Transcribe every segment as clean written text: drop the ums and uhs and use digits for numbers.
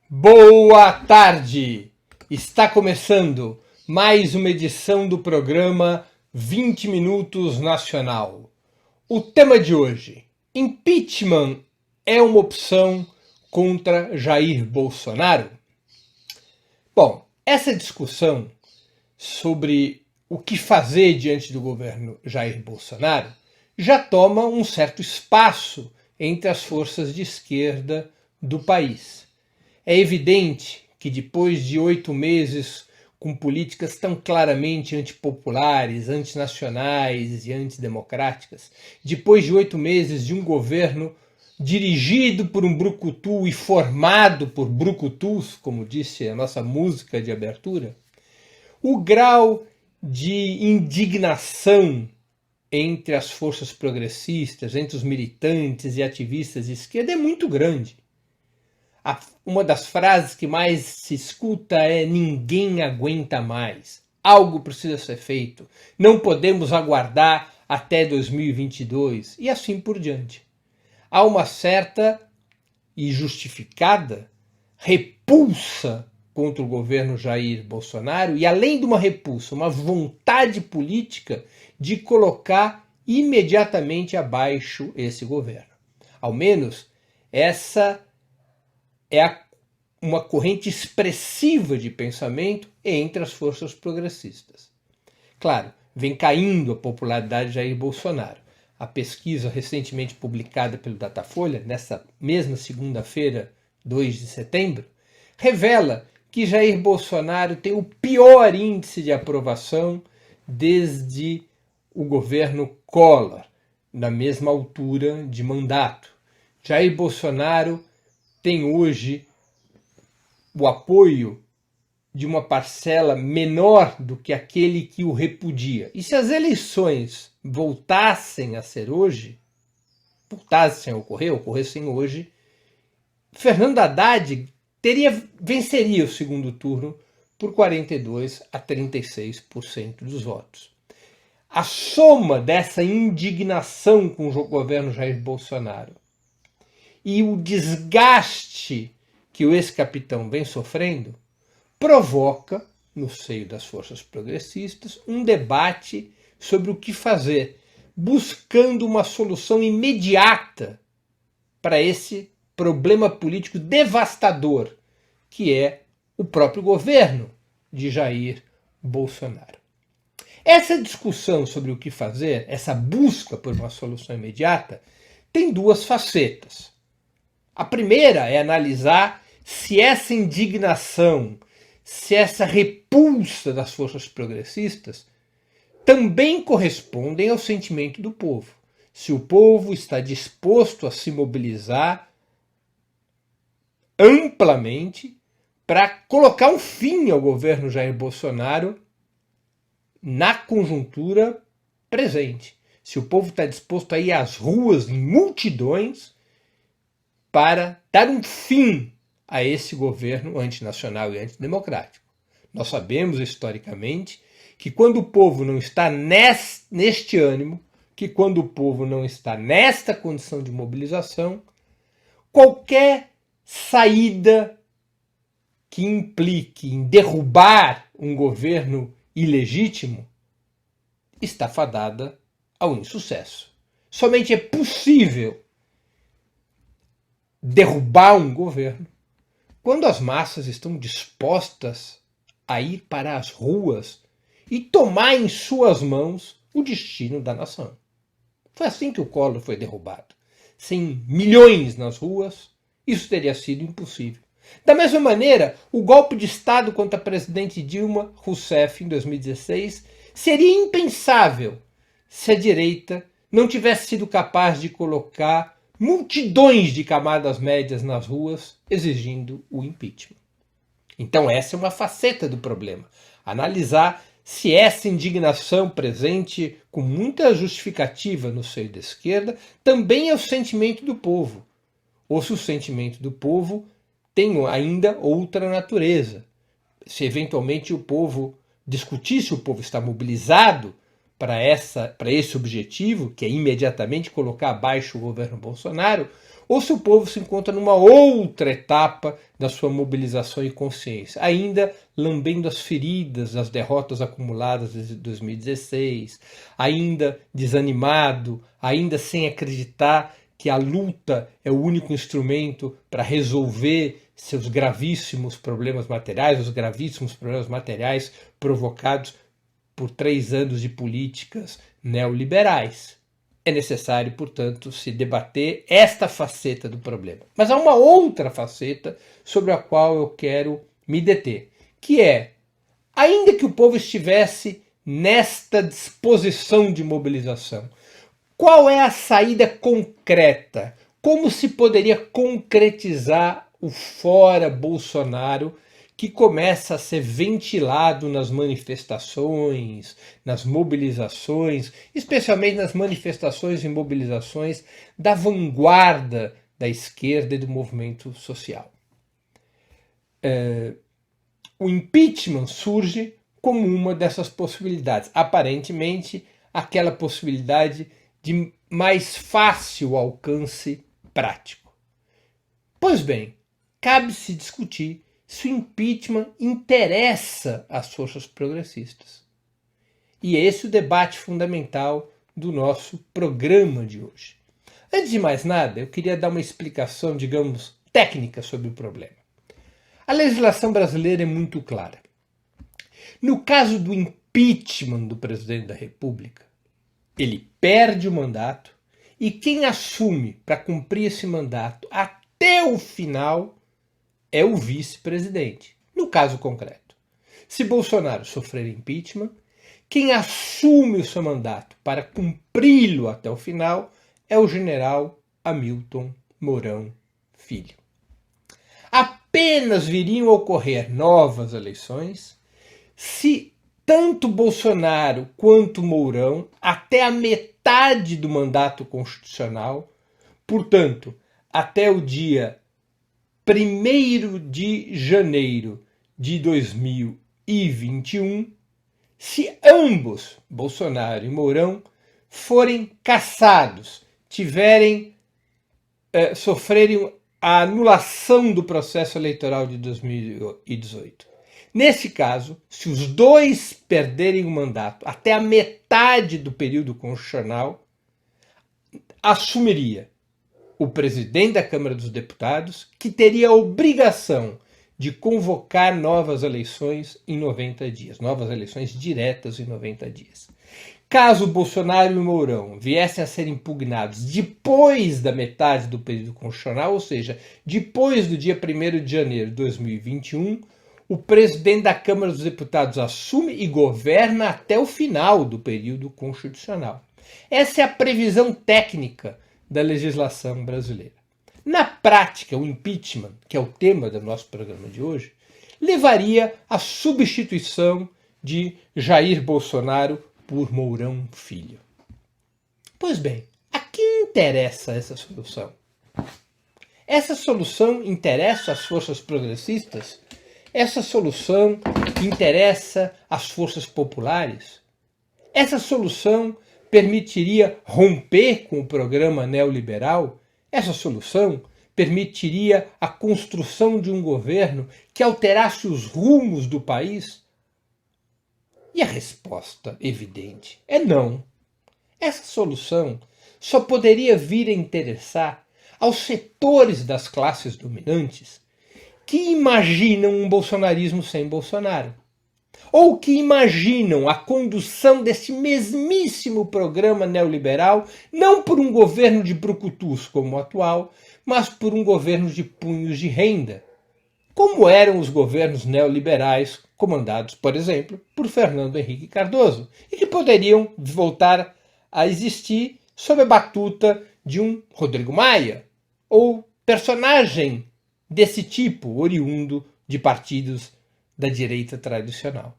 Boa tarde! Está começando mais uma edição do programa 20 Minutos Nacional. O tema de hoje: impeachment é uma opção contra Jair Bolsonaro? Bom, essa discussão sobre o que fazer diante do governo Jair Bolsonaro já toma um certo espaço entre as forças de esquerda do país. É evidente que depois de 8 meses com políticas tão claramente antipopulares, antinacionais e antidemocráticas, depois de 8 meses de um governo dirigido por um brucutu e formado por brucutus, como disse a nossa música de abertura, o grau de indignação entre as forças progressistas, entre os militantes e ativistas de esquerda é muito grande. Uma das frases que mais se escuta é: ninguém aguenta mais, algo precisa ser feito, não podemos aguardar até 2022 e assim por diante. Há uma certa e justificada repulsa contra o governo Jair Bolsonaro e, além de uma repulsa, uma vontade política de colocar imediatamente abaixo esse governo. Ao menos essa é uma corrente expressiva de pensamento entre as forças progressistas. Claro, vem caindo a popularidade de Jair Bolsonaro. A pesquisa recentemente publicada pelo Datafolha, nessa mesma segunda-feira, 2 de setembro, revela que Jair Bolsonaro tem o pior índice de aprovação desde o governo Collor, na mesma altura de mandato. Jair Bolsonaro tem hoje o apoio de uma parcela menor do que aquele que o repudia. E se as eleições voltassem a ser hoje, ocorressem hoje, Fernando Haddad venceria o segundo turno por 42% a 36% dos votos. A soma dessa indignação com o governo Jair Bolsonaro e o desgaste que o ex-capitão vem sofrendo provoca, no seio das forças progressistas, um debate sobre o que fazer, buscando uma solução imediata para esse problema político devastador que é o próprio governo de Jair Bolsonaro. Essa discussão sobre o que fazer, essa busca por uma solução imediata, tem duas facetas. A primeira é analisar se essa indignação, se essa repulsa das forças progressistas também correspondem ao sentimento do povo. Se o povo está disposto a se mobilizar amplamente para colocar um fim ao governo Jair Bolsonaro na conjuntura presente. Se o povo está disposto a ir às ruas em multidões para dar um fim a esse governo antinacional e antidemocrático. Nós sabemos historicamente que quando o povo não está neste ânimo, que quando o povo não está nesta condição de mobilização, qualquer saída que implique em derrubar um governo ilegítimo está fadada ao insucesso. Somente é possível derrubar um governo quando as massas estão dispostas a ir para as ruas e tomar em suas mãos o destino da nação. Foi assim que o Collor foi derrubado. Sem milhões nas ruas, isso teria sido impossível. Da mesma maneira, o golpe de Estado contra a presidente Dilma Rousseff em 2016 seria impensável se a direita não tivesse sido capaz de colocar multidões de camadas médias nas ruas exigindo o impeachment. Então essa é uma faceta do problema. Analisar se essa indignação presente com muita justificativa no seio da esquerda também é o sentimento do povo. Ou se o sentimento do povo tem ainda outra natureza. Se eventualmente o povo discutir se o povo está mobilizado para esse objetivo, que é imediatamente colocar abaixo o governo Bolsonaro, ou se o povo se encontra numa outra etapa da sua mobilização e consciência, ainda lambendo as feridas das derrotas acumuladas desde 2016, ainda desanimado, ainda sem acreditar que a luta é o único instrumento para resolver seus gravíssimos problemas materiais, os gravíssimos problemas materiais provocados por 3 anos de políticas neoliberais. É necessário, portanto, se debater esta faceta do problema. Mas há uma outra faceta sobre a qual eu quero me deter, que é, ainda que o povo estivesse nesta disposição de mobilização, qual é a saída concreta? Como se poderia concretizar o fora Bolsonaro que começa a ser ventilado nas manifestações, nas mobilizações, especialmente nas manifestações e mobilizações da vanguarda da esquerda e do movimento social? O impeachment surge como uma dessas possibilidades, aparentemente aquela possibilidade de mais fácil alcance prático. Pois bem, cabe-se discutir se o impeachment interessa às forças progressistas. E é esse o debate fundamental do nosso programa de hoje. Antes de mais nada, eu queria dar uma explicação, digamos, técnica sobre o problema. A legislação brasileira é muito clara. No caso do impeachment do presidente da República, ele perde o mandato e quem assume para cumprir esse mandato até o final é o vice-presidente. No caso concreto, se Bolsonaro sofrer impeachment, quem assume o seu mandato para cumpri-lo até o final é o general Hamilton Mourão Filho. Apenas viriam a ocorrer novas eleições se tanto Bolsonaro quanto Mourão, até a metade do mandato constitucional, portanto, até o dia 1º de janeiro de 2021, se ambos, Bolsonaro e Mourão, forem cassados, sofrerem a anulação do processo eleitoral de 2018. Nesse caso, se os dois perderem o mandato até a metade do período constitucional, assumiria o presidente da Câmara dos Deputados, que teria a obrigação de convocar novas eleições em 90 dias, novas eleições diretas em 90 dias. Caso Bolsonaro e Mourão viessem a ser impugnados depois da metade do período constitucional, ou seja, depois do dia 1º de janeiro de 2021, o presidente da Câmara dos Deputados assume e governa até o final do período constitucional. Essa é a previsão técnica da legislação brasileira. Na prática, o impeachment, que é o tema do nosso programa de hoje, levaria à substituição de Jair Bolsonaro por Mourão Filho. Pois bem, a quem interessa essa solução? Essa solução interessa às forças progressistas? Essa solução interessa às forças populares? Essa solução permitiria romper com o programa neoliberal? Essa solução permitiria a construção de um governo que alterasse os rumos do país? E a resposta evidente é não. Essa solução só poderia vir a interessar aos setores das classes dominantes que imaginam um bolsonarismo sem Bolsonaro, ou que imaginam a condução desse mesmíssimo programa neoliberal não por um governo de brucutus como o atual, mas por um governo de punhos de renda, como eram os governos neoliberais comandados, por exemplo, por Fernando Henrique Cardoso, e que poderiam voltar a existir sob a batuta de um Rodrigo Maia, ou personagem desse tipo, oriundo de partidos da direita tradicional.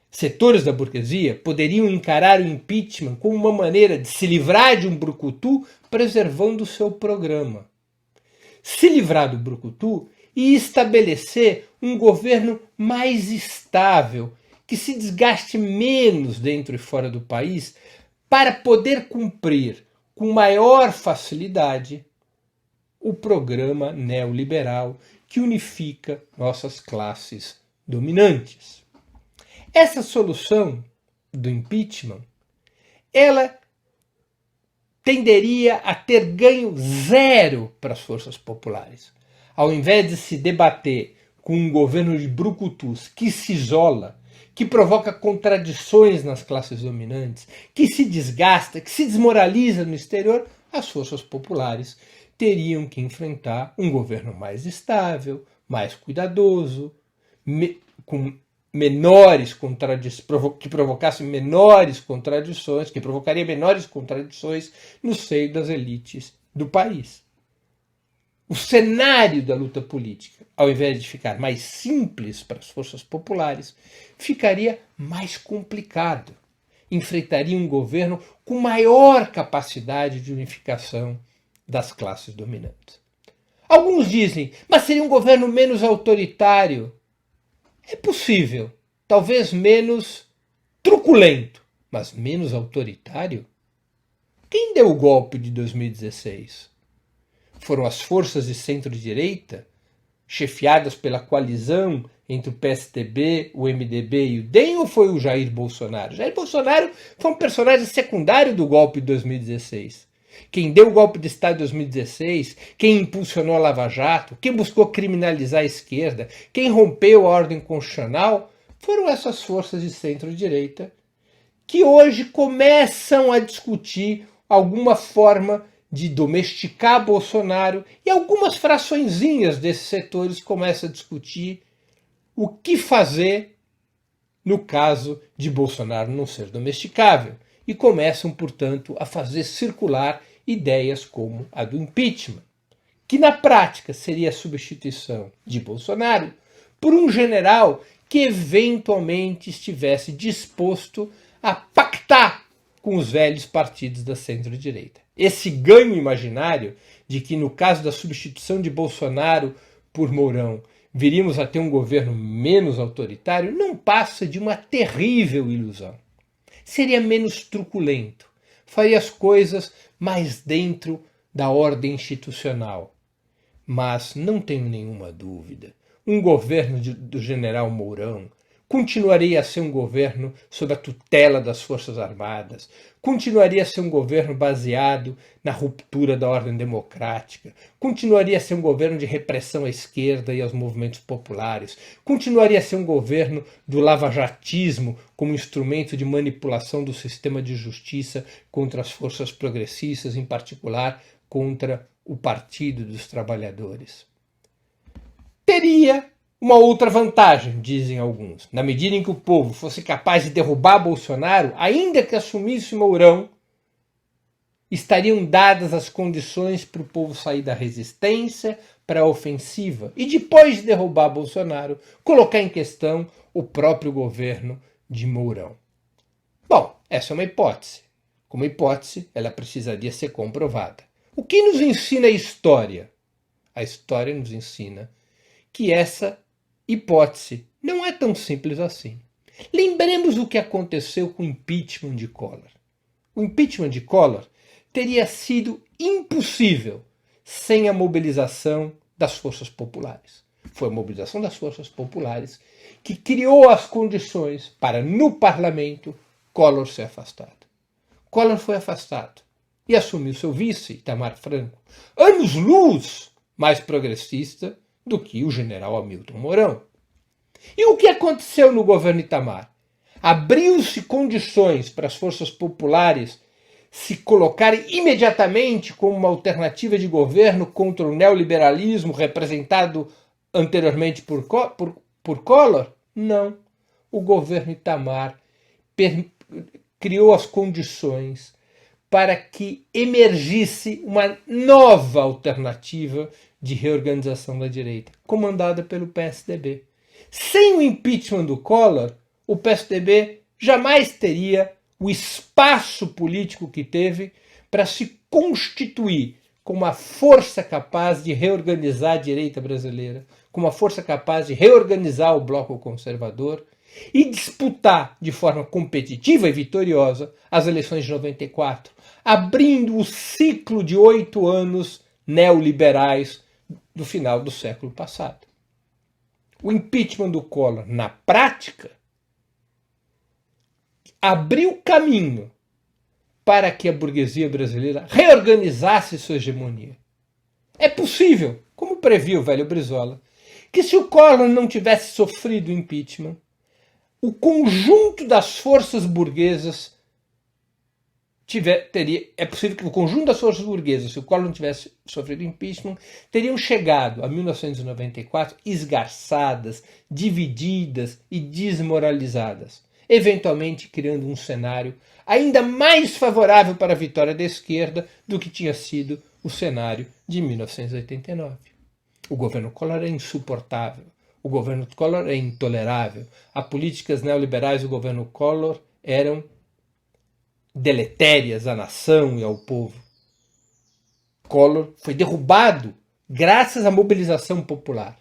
Setores da burguesia poderiam encarar o impeachment como uma maneira de se livrar de um brucutu preservando o seu programa. Se livrar do brucutu e estabelecer um governo mais estável, que se desgaste menos dentro e fora do país para poder cumprir com maior facilidade o programa neoliberal que unifica nossas classes dominantes. Essa solução do impeachment, ela tenderia a ter ganho zero para as forças populares. Ao invés de se debater com um governo de brucutus que se isola, que provoca contradições nas classes dominantes, que se desgasta, que se desmoraliza no exterior, as forças populares teriam que enfrentar um governo mais estável, mais cuidadoso, com menores contradições, que provocasse menores contradições, que provocaria menores contradições no seio das elites do país. O cenário da luta política, ao invés de ficar mais simples para as forças populares, ficaria mais complicado. Enfrentaria um governo com maior capacidade de unificação das classes dominantes. Alguns dizem, mas seria um governo menos autoritário. É possível, talvez menos truculento, mas menos autoritário? Quem deu o golpe de 2016? Foram as forças de centro-direita, chefiadas pela coalizão entre o PSDB, o MDB e o DEM, ou foi o Jair Bolsonaro? Jair Bolsonaro foi um personagem secundário do golpe de 2016. Quem deu o golpe de Estado em 2016, quem impulsionou a Lava Jato, quem buscou criminalizar a esquerda, quem rompeu a ordem constitucional, foram essas forças de centro-direita que hoje começam a discutir alguma forma de domesticar Bolsonaro, e algumas fraçõezinhas desses setores começam a discutir o que fazer no caso de Bolsonaro não ser domesticável, e começam, portanto, a fazer circular ideias como a do impeachment, que na prática seria a substituição de Bolsonaro por um general que eventualmente estivesse disposto a pactar com os velhos partidos da centro-direita. Esse ganho imaginário de que, no caso da substituição de Bolsonaro por Mourão, viríamos a ter um governo menos autoritário, não passa de uma terrível ilusão. Seria menos truculento, faria as coisas mais dentro da ordem institucional. Mas não tenho nenhuma dúvida, um governo do general Mourão continuaria a ser um governo sob a tutela das Forças Armadas, continuaria a ser um governo baseado na ruptura da ordem democrática, continuaria a ser um governo de repressão à esquerda e aos movimentos populares, continuaria a ser um governo do lavajatismo como instrumento de manipulação do sistema de justiça contra as forças progressistas, em particular contra o Partido dos Trabalhadores. Teria uma outra vantagem, dizem alguns. Na medida em que o povo fosse capaz de derrubar Bolsonaro, ainda que assumisse Mourão, estariam dadas as condições para o povo sair da resistência para a ofensiva e, depois de derrubar Bolsonaro, colocar em questão o próprio governo de Mourão. Bom, essa é uma hipótese. Como hipótese, ela precisaria ser comprovada. O que nos ensina a história? A história nos ensina que essa hipótese não é tão simples assim. Lembremos o que aconteceu com o impeachment de Collor. O impeachment de Collor teria sido impossível sem a mobilização das forças populares. Foi a mobilização das forças populares que criou as condições para, no parlamento, Collor ser afastado. Collor foi afastado e assumiu seu vice, Itamar Franco, anos-luz mais progressista do que o general Hamilton Mourão. E o que aconteceu no governo Itamar? Abriu-se condições para as forças populares se colocarem imediatamente como uma alternativa de governo contra o neoliberalismo representado anteriormente por Collor? Não. O governo Itamar criou as condições para que emergisse uma nova alternativa de reorganização da direita, comandada pelo PSDB. Sem o impeachment do Collor, o PSDB jamais teria o espaço político que teve para se constituir como uma força capaz de reorganizar a direita brasileira, como uma força capaz de reorganizar o bloco conservador e disputar de forma competitiva e vitoriosa as eleições de 94, abrindo o ciclo de 8 anos neoliberais do final do século passado. O impeachment do Collor, na prática, abriu caminho para que a burguesia brasileira reorganizasse sua hegemonia. É possível, como previu o velho Brizola, que se o Collor não tivesse sofrido o impeachment, o conjunto das forças burguesas é possível que o conjunto das forças burguesas, se o Collor não tivesse sofrido impeachment, teriam chegado a 1994 esgarçadas, divididas e desmoralizadas, eventualmente criando um cenário ainda mais favorável para a vitória da esquerda do que tinha sido o cenário de 1989. O governo Collor é insuportável, o governo Collor é intolerável, as políticas neoliberais do governo Collor eram deletérias à nação e ao povo. Collor foi derrubado graças à mobilização popular.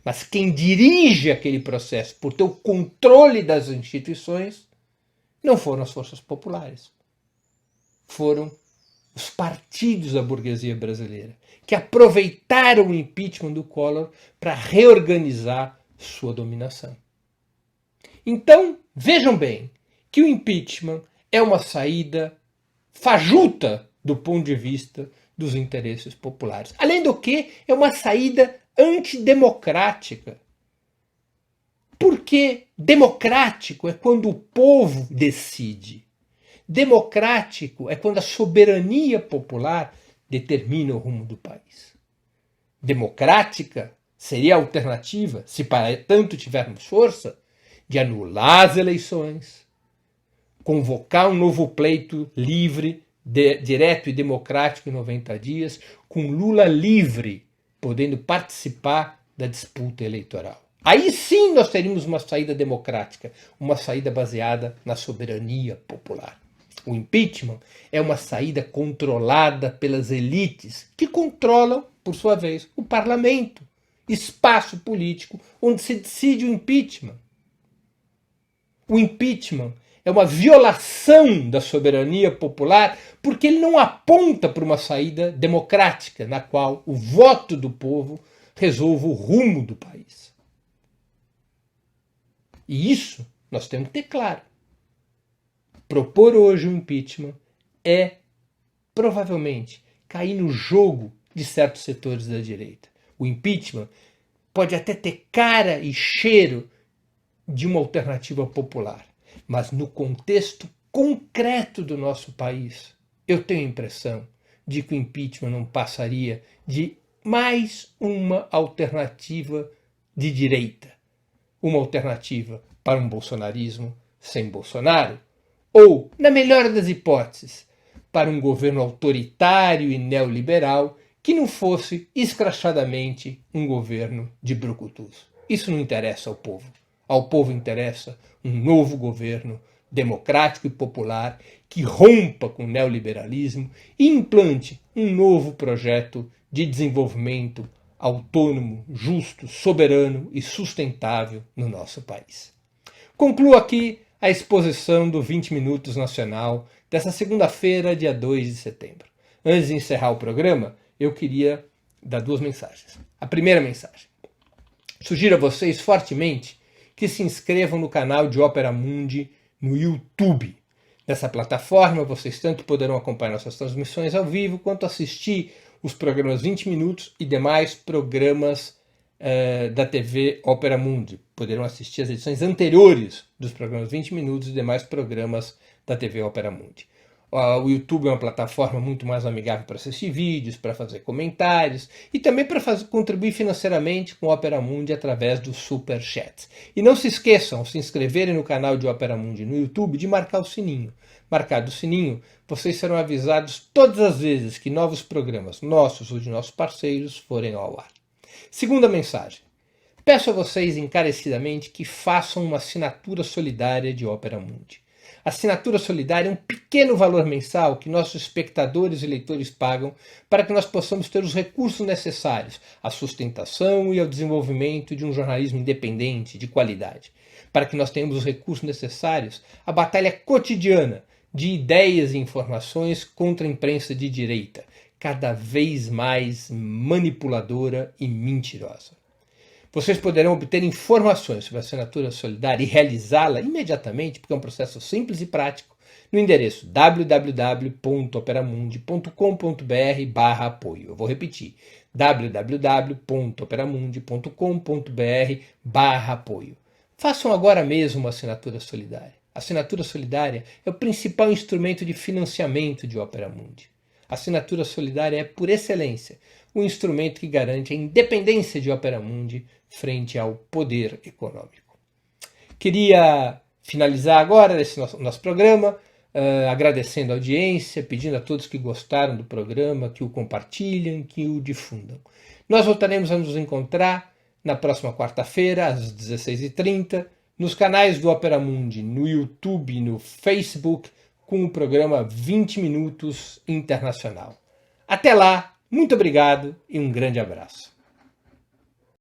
Mas quem dirige aquele processo por ter o controle das instituições não foram as forças populares. Foram os partidos da burguesia brasileira, que aproveitaram o impeachment do Collor para reorganizar sua dominação. Então, vejam bem que o impeachment é uma saída fajuta do ponto de vista dos interesses populares. Além do que, é uma saída antidemocrática. Porque democrático é quando o povo decide. Democrático é quando a soberania popular determina o rumo do país. Democrática seria a alternativa, se para tanto tivermos força, de anular as eleições, convocar um novo pleito livre, direto e democrático em 90 dias, com Lula livre, podendo participar da disputa eleitoral. Aí sim nós teríamos uma saída democrática, uma saída baseada na soberania popular. O impeachment é uma saída controlada pelas elites, que controlam, por sua vez, o parlamento, espaço político onde se decide o impeachment. O impeachment é uma violação da soberania popular porque ele não aponta para uma saída democrática, na qual o voto do povo resolve o rumo do país. E isso nós temos que ter claro. Propor hoje o impeachment é, provavelmente, cair no jogo de certos setores da direita. O impeachment pode até ter cara e cheiro de uma alternativa popular, mas no contexto concreto do nosso país, eu tenho a impressão de que o impeachment não passaria de mais uma alternativa de direita. Uma alternativa para um bolsonarismo sem Bolsonaro, ou, na melhor das hipóteses, para um governo autoritário e neoliberal que não fosse escrachadamente um governo de brucutus. Isso não interessa ao povo. Ao povo interessa um novo governo democrático e popular que rompa com o neoliberalismo e implante um novo projeto de desenvolvimento autônomo, justo, soberano e sustentável no nosso país. Concluo aqui a exposição do 20 Minutos Nacional dessa segunda-feira, dia 2 de setembro. Antes de encerrar o programa, eu queria dar 2 mensagens. A primeira mensagem. Sugiro a vocês fortemente que se inscrevam no canal de Ópera Mundi no YouTube. Nessa plataforma, vocês tanto poderão acompanhar nossas transmissões ao vivo, quanto assistir os programas 20 Minutos e demais programas da TV Ópera Mundi. Poderão assistir as edições anteriores dos programas 20 Minutos e demais programas da TV Ópera Mundi. O YouTube é uma plataforma muito mais amigável para assistir vídeos, para fazer comentários e também para contribuir financeiramente com o Ópera Mundi através do Super Chat. E não se esqueçam, ao se inscreverem no canal de Ópera Mundi no YouTube, de marcar o sininho. Marcado o sininho, vocês serão avisados todas as vezes que novos programas nossos ou de nossos parceiros forem ao ar. Segunda mensagem. Peço a vocês encarecidamente que façam uma assinatura solidária de Ópera Mundi. Assinatura solidária é um pequeno valor mensal que nossos espectadores e leitores pagam para que nós possamos ter os recursos necessários à sustentação e ao desenvolvimento de um jornalismo independente, de qualidade. Para que nós tenhamos os recursos necessários à batalha cotidiana de ideias e informações contra a imprensa de direita, cada vez mais manipuladora e mentirosa. Vocês poderão obter informações sobre a assinatura solidária e realizá-la imediatamente, porque é um processo simples e prático, no endereço www.operamundi.com.br/apoio. Eu vou repetir, www.operamundi.com.br/apoio. Façam agora mesmo uma assinatura solidária. A assinatura solidária é o principal instrumento de financiamento de Opera Mundi. A assinatura solidária é, por excelência, o instrumento que garante a independência de Opera Mundi frente ao poder econômico. Queria finalizar agora esse nosso programa, agradecendo a audiência, pedindo a todos que gostaram do programa, que o compartilhem, que o difundam. Nós voltaremos a nos encontrar na próxima quarta-feira, às 16h30, nos canais do Opera Mundi, no YouTube e no Facebook, com o programa 20 Minutos Internacional. Até lá, muito obrigado e um grande abraço.